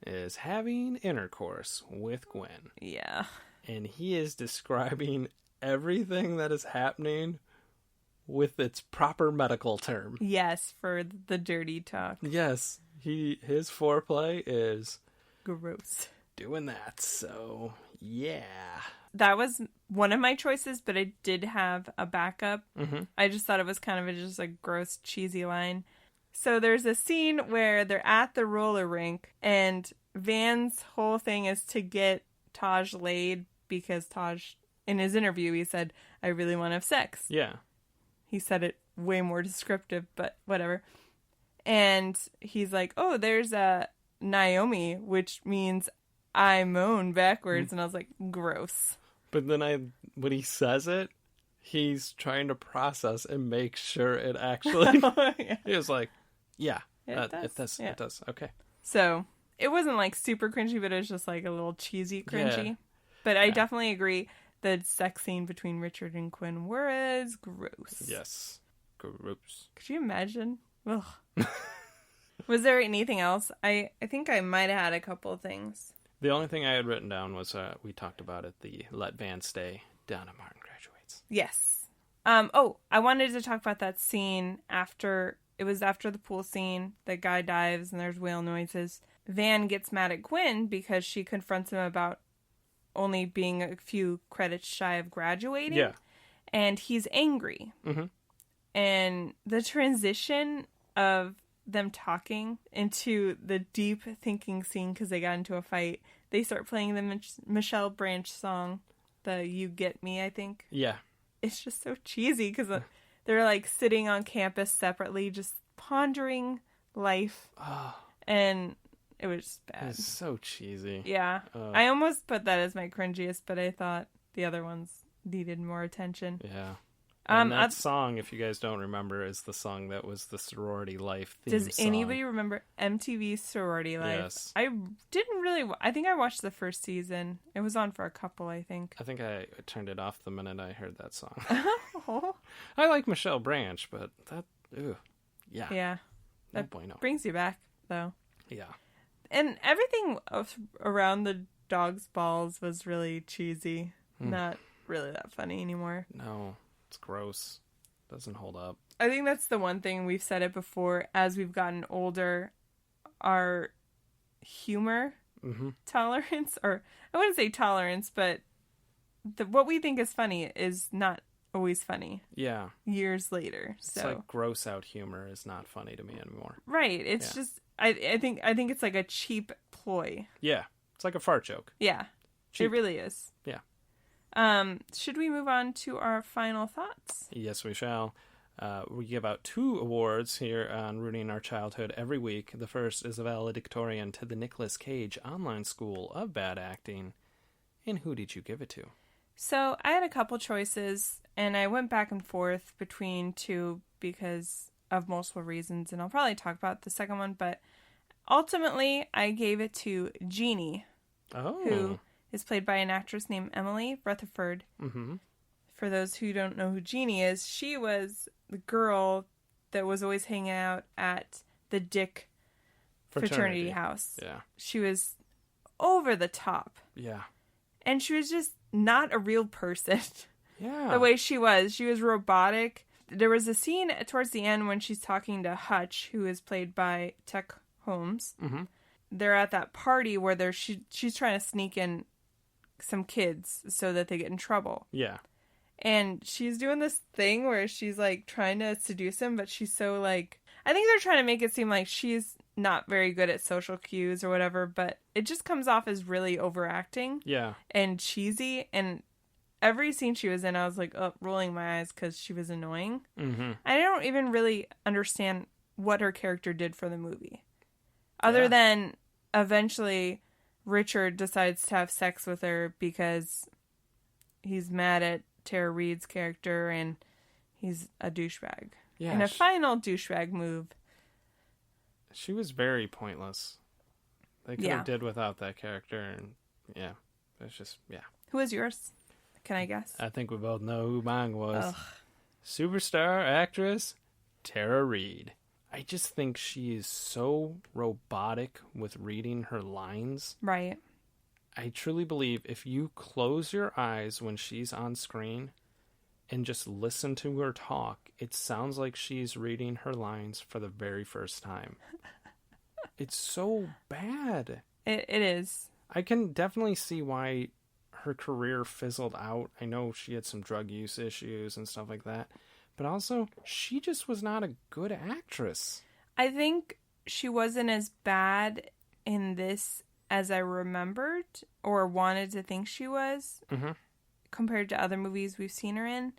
is having intercourse with Gwen. Yeah. And he is describing everything that is happening with its proper medical term. Yes, for the dirty talk. Yes. His foreplay is gross. Doing that, so yeah. That was one of my choices, but I did have a backup. Mm-hmm. I just thought it was kind of just a gross, cheesy line. So there's a scene where they're at the roller rink, and Van's whole thing is to get Taj laid because Taj, in his interview, he said, I really want to have sex. Yeah. He said it way more descriptive, but whatever. And he's like, oh, there's a Naomi, which means I moan backwards. And I was like, gross. But then when he says it, he's trying to process and make sure it actually... yeah. He was like, yeah, it does. It does. Okay. So it wasn't like super cringy, but it was just like a little cheesy cringy. Yeah. But I definitely agree. The sex scene between Richard and Quinn was gross. Yes. Gross. Could you imagine? Ugh. Was there anything else? I think I might have had a couple of things. The only thing I had written down was we talked about it, the Let Van Stay down at Martin Graduates. Yes. I wanted to talk about that scene after the pool scene. The guy dives and there's whale noises. Van gets mad at Gwen because she confronts him about only being a few credits shy of graduating. Yeah. And he's angry. Mm-hmm. And the transition of them talking into the deep thinking scene because they got into a fight, they start playing the Michelle Branch song, the You Get Me, I think. Yeah. It's just so cheesy because they're like sitting on campus separately, just pondering life. Oh. And it was just bad. It's so cheesy. Yeah. I almost put that as my cringiest, but I thought the other ones needed more attention. Yeah. And that song, if you guys don't remember, is the song that was the Sorority Life theme song. Does anybody remember MTV Sorority Life? Yes. I didn't really... I think I watched the first season. It was on for a couple, I think. I think I turned it off the minute I heard that song. I like Michelle Branch, but that... Ew. Yeah. Yeah. No that bueno. Brings you back, though. Yeah. And everything around the dog's balls was really cheesy. Not really that funny anymore. No. It's gross. Doesn't hold up. I think that's the one thing we've said it before. As we've gotten older, our humor tolerance, or I wouldn't say tolerance, but what we think is funny is not always funny. Yeah. Years later. It's like gross out humor is not funny to me anymore. Right. It's just I think it's like a cheap ploy. Yeah. It's like a fart joke. Yeah. Cheap. It really is. Yeah. Should we move on to our final thoughts? Yes, we shall. We give out 2 awards here on Ruining Our Childhood every week. The first is a valedictorian to the Nicolas Cage Online School of Bad Acting. And who did you give it to? So I had a couple choices, and I went back and forth between 2 because of multiple reasons, and I'll probably talk about the second one, but ultimately I gave it to Jeannie, who is played by an actress named Emily Rutherford. Mm-hmm. For those who don't know who Jeannie is, she was the girl that was always hanging out at the Dick fraternity house. Yeah. She was over the top. Yeah. And she was just not a real person. Yeah. The way she was robotic. There was a scene towards the end when she's talking to Hutch, who is played by Teck Holmes. Mm-hmm. They're at that party where she's trying to sneak in some kids so that they get in trouble. Yeah. And she's doing this thing where she's, like, trying to seduce him, but she's so, like... I think they're trying to make it seem like she's not very good at social cues or whatever, but it just comes off as really overacting. Yeah. And cheesy. And every scene she was in, I was, like, rolling my eyes because she was annoying. Mm-hmm. I don't even really understand what her character did for the movie. Other than eventually Richard decides to have sex with her because he's mad at Tara Reid's character, and he's a douchebag. Yeah, and a final douchebag move. She was very pointless. They could have did without that character, and it's just, Who is yours? Can I guess? I think we both know who mine was. Ugh. Superstar actress Tara Reid. I just think she is so robotic with reading her lines. Right. I truly believe if you close your eyes when she's on screen and just listen to her talk, it sounds like she's reading her lines for the very first time. It's so bad. It is. I can definitely see why her career fizzled out. I know she had some drug use issues and stuff like that. But also, she just was not a good actress. I think she wasn't as bad in this as I remembered or wanted to think she was compared to other movies we've seen her in.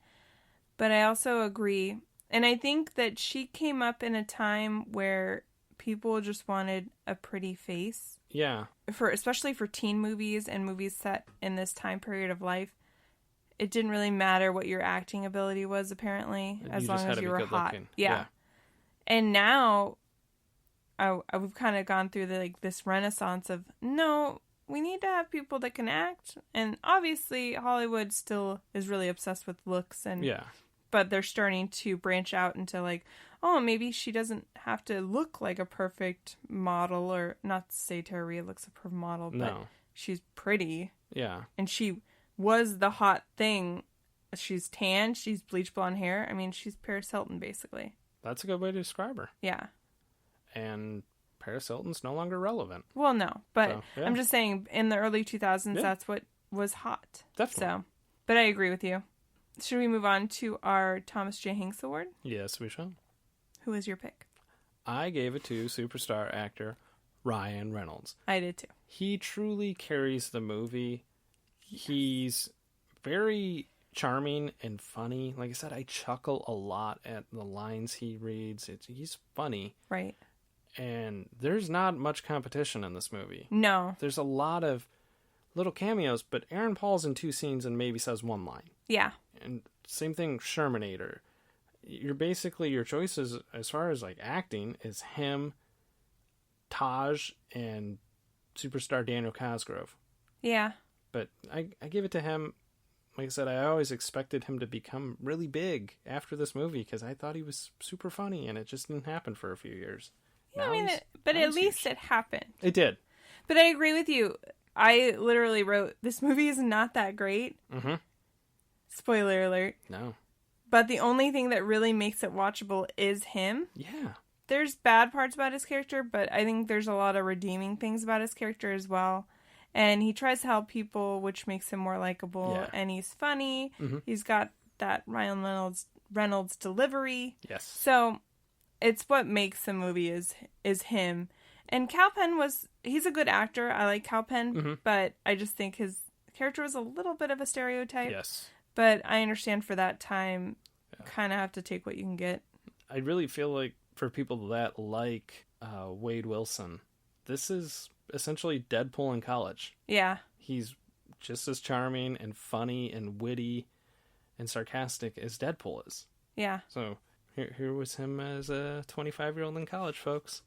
But I also agree. And I think that she came up in a time where people just wanted a pretty face. Yeah. Especially for teen movies and movies set in this time period of life. It didn't really matter what your acting ability was, apparently, as long as you were hot. Yeah. And now, we've kind of gone through this renaissance of, no, we need to have people that can act. And obviously, Hollywood still is really obsessed with looks. But they're starting to branch out into maybe she doesn't have to look like a perfect model. Or not to say Tara Reid looks a perfect model, but she's pretty. Yeah. And she was the hot thing. She's tan, she's bleach blonde hair. I mean, she's Paris Hilton, basically. That's a good way to describe her. Yeah. And Paris Hilton's no longer relevant. Well, no, but I'm just saying, in the early 2000s, that's what was hot. Definitely. So, but I agree with you. Should we move on to our Thomas J. Hanks Award? Yes, we shall. Who is your pick? I gave it to superstar actor Ryan Reynolds. I did too. He truly carries the movie. Yes. He's very charming and funny. Like I said, I chuckle a lot at the lines he reads. He's funny. Right. And there's not much competition in this movie. No. There's a lot of little cameos, but Aaron Paul's in 2 scenes and maybe says 1 line. Yeah. And same thing, Shermanator. Your choices as far as acting is him, Taj, and superstar Daniel Cosgrove. Yeah. But I give it to him. Like I said, I always expected him to become really big after this movie because I thought he was super funny, and it just didn't happen for a few years. Yeah, I mean, but at least it happened. It did. But I agree with you. I literally wrote, this movie is not that great. Mm-hmm. Spoiler alert. No. But the only thing that really makes it watchable is him. Yeah. There's bad parts about his character, but I think there's a lot of redeeming things about his character as well. And he tries to help people, which makes him more likable. Yeah. And he's funny. Mm-hmm. He's got that Ryan Reynolds delivery. Yes. So it's what makes the movie is him. And Kal Penn he's a good actor. I like Kal Penn, but I just think his character was a little bit of a stereotype. Yes. But I understand for that time, kind of have to take what you can get. I really feel like for people that like Wade Wilson, this is essentially Deadpool in college. Yeah. He's just as charming and funny and witty and sarcastic as Deadpool is. Yeah. So Here was him as a 25-year-old in college, folks.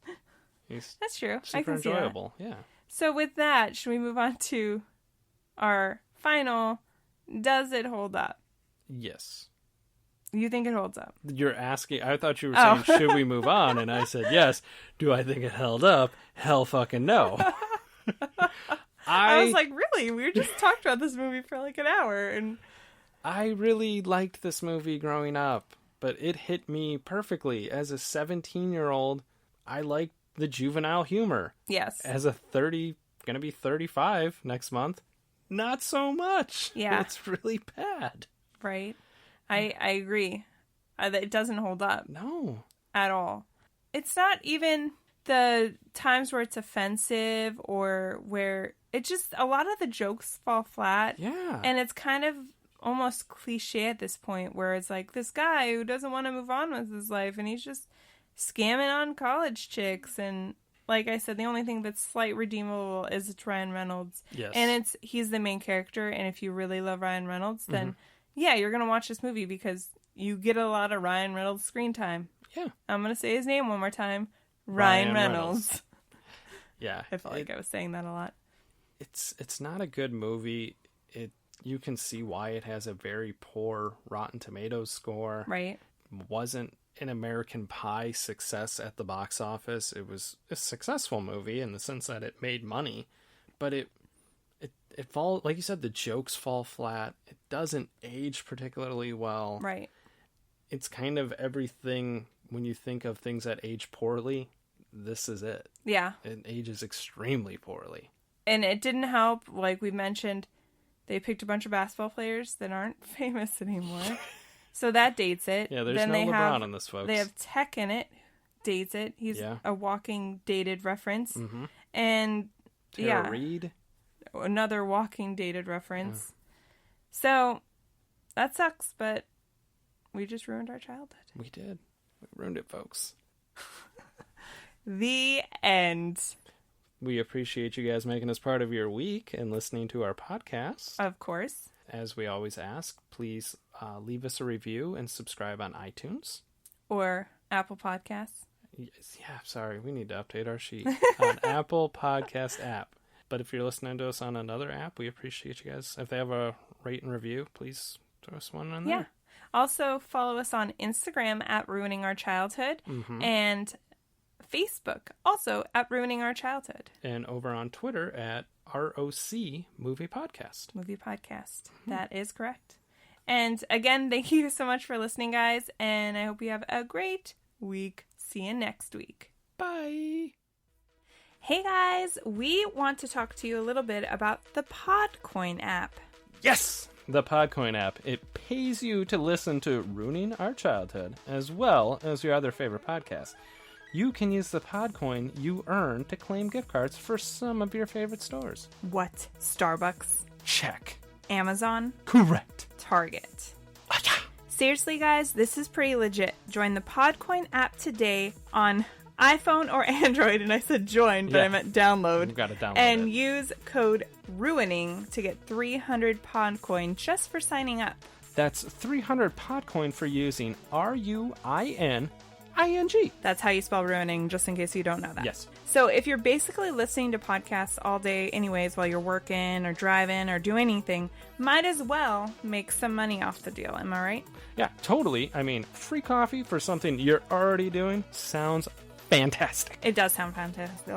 That's true. Super enjoyable. Yeah. So with that, should we move on to our final, does it hold up? Yes. You think it holds up? You're asking, I thought you were saying, should we move on? And I said, yes. Do I think it held up? Hell fucking no. I was like, really? We just talked about this movie for like an hour. And I really liked this movie growing up, but it hit me perfectly. As a 17-year-old, I liked the juvenile humor. Yes. As a gonna be 35 next month, not so much. Yeah. It's really bad. Right. I agree. It doesn't hold up. No. At all. It's not even the times where it's offensive or where it just, a lot of the jokes fall flat. Yeah. And it's kind of almost cliche at this point where it's like this guy who doesn't want to move on with his life and he's just scamming on college chicks. And like I said, the only thing that's slight redeemable is it's Ryan Reynolds. Yes. And he's the main character. And if you really love Ryan Reynolds, then yeah, you're going to watch this movie because you get a lot of Ryan Reynolds screen time. Yeah. I'm going to say his name one more time. Ryan Reynolds. Yeah. I felt like I was saying that a lot. It's not a good movie. You can see why it has a very poor Rotten Tomatoes score. Right. Wasn't an American Pie success at the box office. It was a successful movie in the sense that it made money, but it fall, like you said, the jokes fall flat. It doesn't age particularly well. Right. It's kind of everything when you think of things that age poorly, this is it. Yeah. It ages extremely poorly. And it didn't help, like we mentioned, they picked a bunch of basketball players that aren't famous anymore. So that dates it. Yeah, there's then no they LeBron in this, folks. They have Teck in it, dates it. He's a walking dated reference. And Tara Reid. Another walking dated reference. So that sucks, but we just ruined our childhood. We did. We ruined it, folks. The end. We appreciate you guys making us part of your week and listening to our podcast. Of course. As we always ask, please leave us a review and subscribe on iTunes. Or Apple Podcasts. Yes, yeah, sorry. We need to update our sheet on Apple Podcast app. But if you're listening to us on another app, we appreciate you guys. If they have a rate and review, please throw us one in there. Yeah. Also, follow us on Instagram at Ruining Our Childhood and Facebook also at Ruining Our Childhood. And over on Twitter at ROC Movie Podcast. Movie Podcast. That is correct. And again, thank you so much for listening, guys. And I hope you have a great week. See you next week. Bye. Hey guys, we want to talk to you a little bit about the Podcoin app. Yes! The Podcoin app. It pays you to listen to Ruining Our Childhood, as well as your other favorite podcasts. You can use the Podcoin you earn to claim gift cards for some of your favorite stores. What? Starbucks? Check. Amazon? Correct. Target. Seriously, guys, this is pretty legit. Join the Podcoin app today on iPhone or Android, and I said join, but I meant download. You've got to download and it. Use code RUINING to get 300 Podcoin just for signing up. That's 300 Podcoin for using RUINING. That's how you spell ruining, just in case you don't know that. Yes. So if you're basically listening to podcasts all day anyways while you're working or driving or doing anything, might as well make some money off the deal. Am I right? Yeah, totally. I mean, free coffee for something you're already doing sounds fantastic. It does sound fantastic.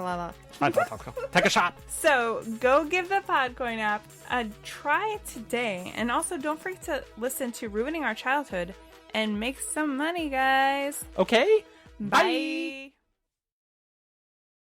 Take a shot. So go give the Podcoin app a try today. And also don't forget to listen to Ruining Our Childhood and make some money, guys. Okay. Bye.